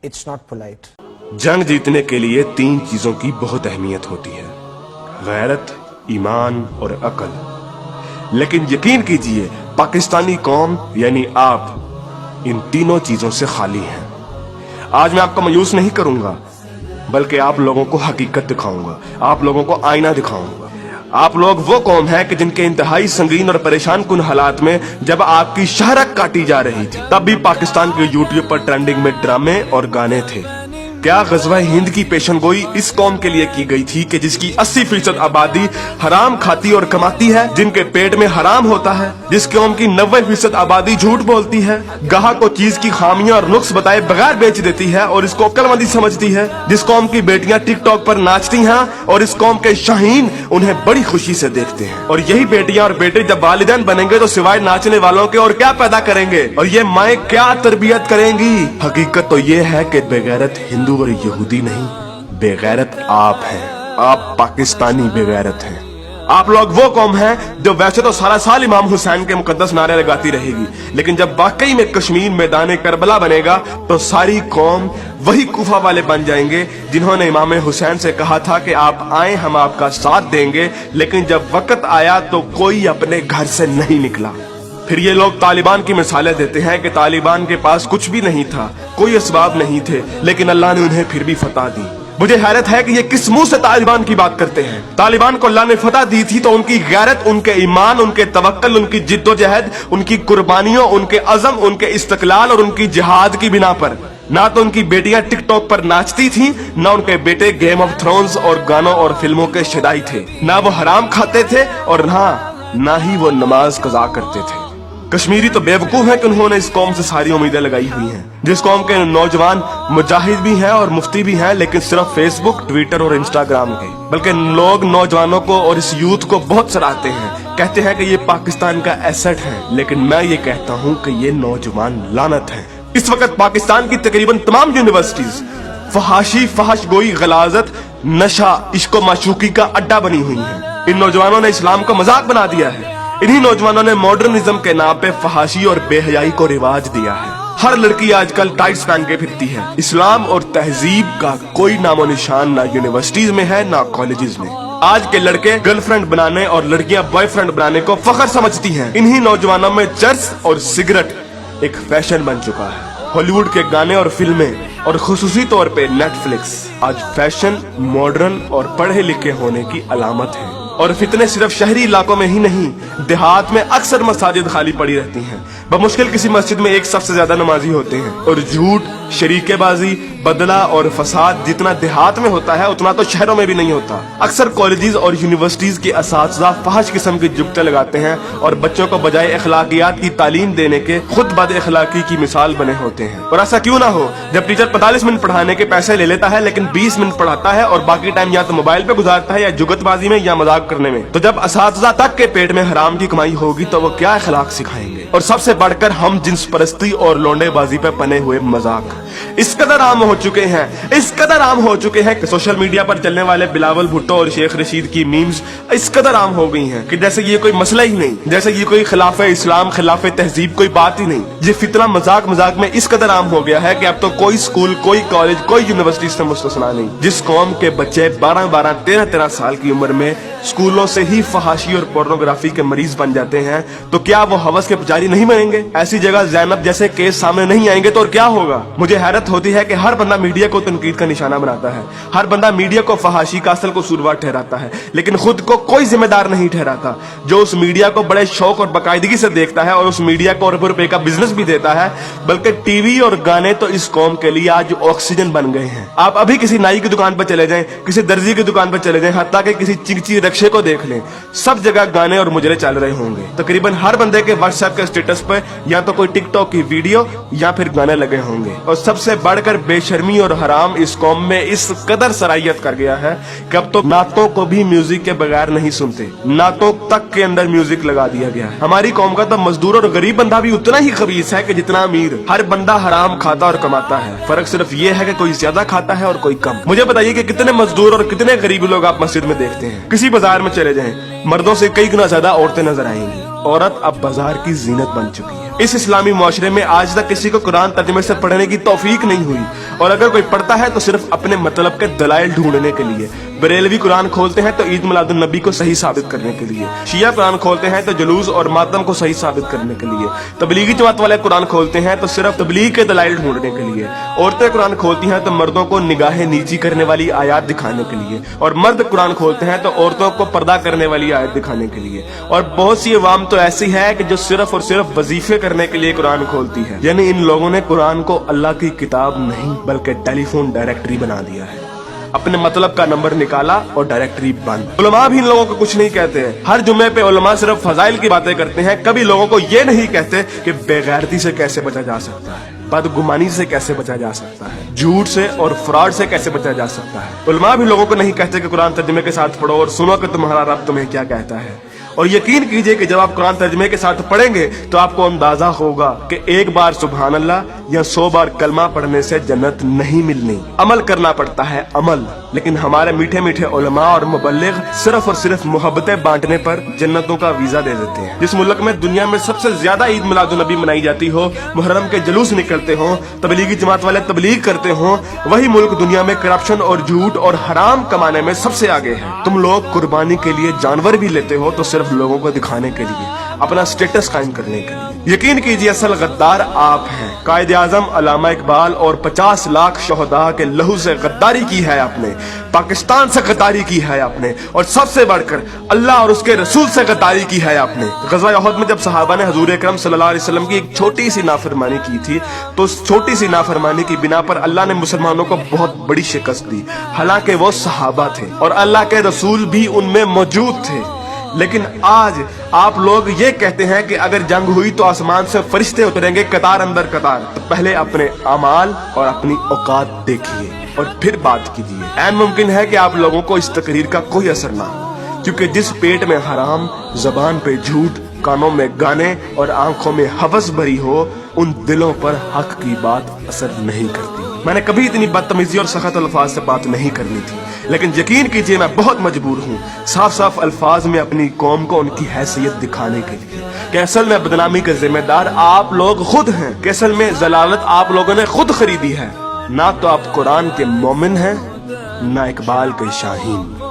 It's not polite. जंग जीतने के लिए 3 चीजों की बहुत अहमियत होती है, गैरत, ईमान और अकल। लेकिन यकीन कीजिए पाकिस्तानी कौम यानी आप इन तीनों चीजों से खाली हैं। आज मैं आपको मायूस नहीं करूंगा, बल्कि आप लोगों को हकीकत दिखाऊंगा, आप लोगों को आईना दिखाऊंगा। आप लोग वो कौम है कि जिनके इंतहाई संगीन और परेशान कुन हालात में जब आपकी शहरत काटी जा रही थी, तब भी पाकिस्तान के यूट्यूब पर ट्रेंडिंग में ड्रामे और गाने थे। क्या गज़वा हिंद की पेशनगोई इस कौम के लिए की गई थी कि जिसकी 80% आबादी हराम खाती और कमाती है, जिनके पेट में हराम होता है, जिस कौम की 90% आबादी झूठ बोलती है, गाहक को चीज की खामियां और नुक्स बताए बगैर बेच देती है और इसको अक्लमंदी समझती है, जिस कौम की बेटियां टिकटॉक पर नाचती हैं और इस कौम के शाहीन उन्हें बड़ी खुशी से देखते हैं। और यही बेटियां और बेटे जब वालिदैन बनेंगे तो सिवाय नाचने वालों के और क्या पैदा करेंगे, और ये माएं क्या तरबियत करेंगी। हकीकत तो ये है कि बेगैरत हिंदू और यहूदी नहीं, बेगैरत आप हैं। आप पाकिस्तानी बेगैरत हैं। आप लोग वो कौम हैं जो वैसे तो सारा साल इमाम हुसैन के मुकद्दस नारे लगाती रहेगी, लेकिन जब वाकई में कश्मीर मैदान करबला बनेगा तो सारी कौम वही कुफा वाले बन जाएंगे जिन्होंने इमाम हुसैन से कहा था कि आप आए, हम आपका साथ देंगे, लेकिन जब वक्त आया तो कोई अपने घर से नहीं निकला। फिर ये लोग तालिबान की मिसालें देते हैं कि तालिबान के पास कुछ भी नहीं था, कोई असबाब नहीं थे, लेकिन अल्लाह ने उन्हें फिर भी फतह दी। मुझे हैरत है कि ये किस मुंह से तालिबान की बात करते हैं। तालिबान को अल्लाह ने फतह दी थी तो उनकी गैरत, उनके ईमान, उनके तवक्कल, उनकी जिद्दोजहद, उनकी कुर्बानियों, उनके अज़म, उनके इस्तक़लाल और उनकी जिहाद की बिना पर। ना तो उनकी बेटियां टिकटॉक पर नाचती थीं, ना उनके बेटे गेम ऑफ थ्रोन्स और गानों और फिल्मों के शदाई थे, ना वो हराम खाते थे और ना ही वो नमाज कज़ा करते थे। कश्मीरी तो बेवकूफ है कि उन्होंने इस कौम से सारी उम्मीदें लगाई हुई हैं, जिस कौम के नौजवान मुजाहिद भी हैं और मुफ्ती भी हैं, लेकिन सिर्फ फेसबुक, ट्विटर और इंस्टाग्राम के। बल्कि लोग नौजवानों को और इस यूथ को बहुत सराहते हैं, कहते हैं कि ये पाकिस्तान का एसेट है, लेकिन मैं ये कहता हूँ कि ये नौजवान लानत है। इस वक्त पाकिस्तान की तकरीबन तमाम यूनिवर्सिटीज फहाशी, फहशगोई, गलाजत, नशा, इश्क व माशूकी का अड्डा बनी हुई है। इन नौजवानों ने इस्लाम को मजाक बना दिया है। इन्हीं नौजवानों ने मॉडर्निज्म के नाम पे फहाशी और बेहयाई को रिवाज दिया है। हर लड़की आजकल टाइट्स पहन के फिरती है। इस्लाम और तहजीब का कोई नामो निशान ना यूनिवर्सिटीज में है, ना कॉलेजेस में। आज के लड़के गर्लफ्रेंड बनाने और लड़कियां बॉयफ्रेंड बनाने को फख्र समझती हैं। इन्हीं नौजवानों में चर्च और सिगरेट एक फैशन बन चुका है। हॉलीवुड के गाने और फिल्में और खुसूसी तौर पे नेटफ्लिक्स आज फैशन, मॉडर्न और पढ़े लिखे होने की अलामत है। और फितने सिर्फ शहरी इलाकों में ही नहीं, देहात में अक्सर मसाजिद खाली पड़ी रहती हैं। बमुश्किल किसी मस्जिद में एक सफ से ज्यादा नमाजी होते हैं। और झूठ, शरीकेबाजी, बदला और फसाद जितना देहात में होता है उतना तो शहरों में भी नहीं होता। अक्सर कॉलेजेस और यूनिवर्सिटीज के असातिज़ा फहश किस्म की जुगते लगाते हैं और बच्चों को बजाय अखलाकियात की तालीम देने के खुद बद अखलाकी की मिसाल बने होते हैं। और ऐसा क्यों ना हो, जब टीचर 45 मिनट पढ़ाने के पैसे ले लेता है लेकिन 20 मिनट पढ़ाता है और बाकी टाइम या तो मोबाइल पे गुजारता है या जुगतबाजी में या मजाक करने में, तो जब असातिज़ा तक के पेट में हराम की कमाई होगी तो वो क्या अखलाक सिखाएंगे। और सबसे बढ़कर हम जिन्स परस्ती और लोंडेबाजी पे पने हुए मजाक इस कदर आम हो चुके हैं, इस कदर आम हो चुके हैं कि सोशल मीडिया पर चलने वाले बिलावल भुट्टो और शेख रशीद की मीम्स इस कदर आम हो गई हैं कि जैसे ये कोई मसला ही नहीं, जैसे ये कोई खिलाफे इस्लाम, खिलाफे तहजीब कोई बात ही नहीं। ये फितना मजाक मजाक में इस कदर आम हो गया है कि अब तो कोई स्कूल, कोई कॉलेज, कोई यूनिवर्सिटी से मुस्तस्ना नहीं। जिस कौम के बच्चे 12-12, 13-13 साल की उम्र में स्कूलों से ही फहाशी और पोर्नोग्राफी के मरीज बन जाते हैं, तो क्या वो हवस के पुजारी नहीं बनेंगे? ऐसी जगह ज़ैनब जैसे केस सामने नहीं आएंगे तो और क्या होगा? मुझे हैरत होती है कि हर बंदा मीडिया को तनकीद का निशाना बनाता है, हर बंदा मीडिया को फहाशी का असल कसूरवार ठहराता है, लेकिन खुद को कोई जिम्मेदार नहीं ठहराता, जो उस मीडिया को बड़े शौक और बाकायदगी से देखता है और उस मीडिया को अरबों रुपए का बिजनेस भी देता है। बल्कि टीवी और गाने तो इस कौम के लिए आज ऑक्सीजन बन गए हैं। आप अभी किसी नाई की दुकान पर चले जाएं, किसी दर्जी की दुकान पर चले जाएं, हत्ता कि किसी चिंची रक्षे को देख लें, सब जगह गाने और मुजरे चल रहे होंगे। तकरीबन हर बंदे के व्हाट्सएप के स्टेटस पर या तो कोई टिकटॉक की वीडियो या फिर गाने लगे होंगे। और सबसे बढ़कर बेशर्मी और हराम इस कौम में इस कदर सराहियत कर गया है कि अब तो नातों को भी म्यूजिक के बगैर नहीं सुनते, नातों तक के अंदर म्यूजिक लगा दिया गया है। हमारी कौम का तो मजदूर और गरीब बंदा भी उतना ही खबीस है कि जितना अमीर। हर बंदा हराम खाता और कमाता है, फर्क सिर्फ ये है कि कोई ज्यादा खाता है और कोई कम। मुझे बताइए कि कितने मजदूर और कितने गरीब लोग आप मस्जिद में देखते हैं? किसी बाजार में चले जाएं, मर्दों से कई गुना ज्यादा औरतें नजर आएंगी। औरत अब बाजार की जीनत बन चुकी है। इस इस्लामी मुआशरे में आज तक किसी को कुरान तर्जुमे से पढ़ने की तौफीक नहीं हुई और अगर कोई पढ़ता है तो सिर्फ अपने मतलब के दलाइल ढूंढने के लिए। बरेलवी कुरान खोलते हैं तो ईद मिलादुन नबी को सही साबित करने के लिए। शिया कुरान खोलते हैं तो जुलूस और मातम को सही साबित करने के लिए। तबलीगी जमात वाले कुरान खोलते हैं तो सिर्फ तबलीग के दलाइल ढूंढने के लिए। औरतें कुरान खोलती हैं तो मर्दों को निगाहें नीची करने वाली आयत दिखाने के लिए, और मर्द कुरान खोलते हैं तो औरतों को पर्दा करने वाली आयत दिखाने के लिए। और बहुत सी अवाम तो ऐसी है कि जो सिर्फ और सिर्फ वजीफे करने के लिए कुरान खोलती है। यानी इन लोगों ने कुरान को अल्लाह की किताब नहीं बल्कि टेलीफोन डायरेक्टरी बना दिया है। अपने मतलब का नंबर निकाला और डायरेक्टरी बंद। उलमा भी इन लोगों को कुछ नहीं कहते हैं। हर जुम्मे पे उलमा सिर्फ फजाइल की बातें करते हैं, कभी लोगों को ये नहीं कहते कि बेगैरती से कैसे बचा जा सकता है, बदगुमानी से कैसे बचा जा सकता है, झूठ से और फ्रॉड से कैसे बचा जा सकता है। उलमा भी लोगों को नहीं कहते कि कुरान तर्जुमे के साथ पढ़ो और सुनो कि तुम्हारा रब तुम्हें क्या कहता है। और यकीन कीजिए कि जब आप कुरान तर्जुमे के साथ पढ़ेंगे तो आपको अंदाजा होगा कि एक बार सुभान अल्लाह या 100 बार कलमा पढ़ने से जन्नत नहीं मिलनी। अमल करना पड़ता है, अमल। लेकिन हमारे मीठे मीठे उलमा और मुबल्लिग सिर्फ और सिर्फ मोहब्बतें बांटने पर जन्नतों का वीजा दे देते हैं। जिस मुल्क में दुनिया में सबसे ज्यादा ईद मिलादुन नबी मनाई जाती हो, मुहर्रम के जुलूस निकलते हो, तबलीगी जमात वाले तबलीग करते हो, वही मुल्क दुनिया में करप्शन और झूठ और हराम कमाने में सबसे आगे है। तुम लोग कुर्बानी के लिए जानवर भी लेते हो तो सिर्फ लोगों को दिखाने के लिए, अपना स्टेटस कायम करने के लिए। यकीन कीजिए असल गद्दार आप हैं। कायदे आजम अल्लामा इकबाल और 50 लाख शोहदा के लहू से गद्दारी की है आपने, पाकिस्तान से गद्दारी की है आपने, और सबसे बढ़कर अल्लाह और उसके रसूल से गद्दारी की है आपने। ग़ज़वा उहद में जब सहाबा ने हुज़ूर अकरम सल्लल्लाहु अलैहि वसल्लम की एक छोटी सी नाफरमानी की थी तो उस छोटी सी नाफरमानी की बिना पर अल्लाह ने मुसलमानों को बहुत बड़ी शिकस्त दी। हालांकि वो सहाबा थे और अल्लाह के रसूल भी उनमें मौजूद थे। लेकिन आज आप लोग ये कहते हैं कि अगर जंग हुई तो आसमान से फरिश्ते उतरेंगे कतार अंदर कतार। तो पहले अपने अमाल और अपनी औकात देखिए और फिर बात कीजिए। ऐन मुमकिन है कि आप लोगों को इस तकरीर का कोई असर ना हो, क्योंकि जिस पेट में हराम, जबान पे झूठ, कानों में गाने और आंखों में हवस भरी हो, उन दिलों पर हक की बात असर नहीं करती। मैंने कभी इतनी बदतमीजी और सख्त अल्फाज से बात नहीं करनी थी, लेकिन यकीन कीजिए मैं बहुत मजबूर हूँ साफ साफ अल्फाज में अपनी कौम को उनकी हैसियत दिखाने के लिए कि असल में बदनामी के जिम्मेदार आप लोग खुद हैं, कि असल में जलालत आप लोगों ने खुद खरीदी है। ना तो आप कुरान के मोमिन हैं, ना इकबाल के शाहीन।